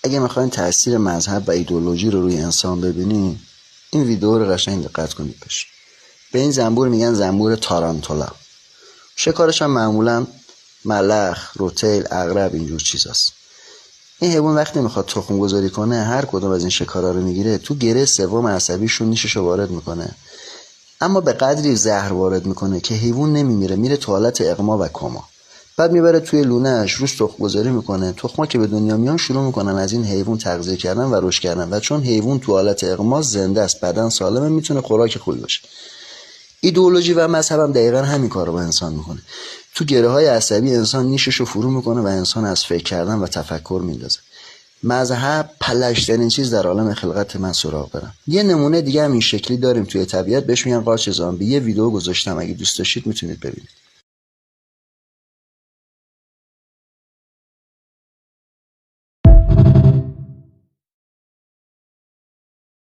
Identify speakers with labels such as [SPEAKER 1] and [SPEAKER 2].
[SPEAKER 1] اگه میخواین تاثیر مذهب و ایدئولوژی رو روی انسان ببینین، این ویدیو رو قشنگ دقت کنید بهش. به این زنبور میگن زنبور تارانتولا. شکارش هم معمولا ملخ، روتیل، عقرب، اینجور چیزاست. این حیوان وقتی میخواد تخم گذاری کنه، هر کدوم از این شکارا رو میگیره، تو گره سوم عصبیشون نیششو وارد میکنه، اما به قدری زهر وارد میکنه که حیوان نمیمیره، میره تو حالت اغما و کما. بعد میبره توی لونه‌اش، روش تخم گذاری میکنه. تخما که به دنیا میان شروع میکنن از این حیوان تغذیه کردن و رشد کردن، و چون حیوان تو حالت اغما زنده است، بدن سالمه، میتونه خوراک خوبی باشه. ایدئولوژی و مذهب هم دقیقا همین کار رو با انسان میکنه. تو گره های عصبی انسان نیششو فرو میکنه و انسان از فکر کردن و تفکر میندازه. مذهب پلشترین چیز در عالم خلقت من سراغ برم. یه نمونه دیگه هم این شکلی داریم توی طبیعت، بهش میگن قارچ زامبی. یه ویدیو گذاشتم، اگه دوست داشتید میتونید ببینید.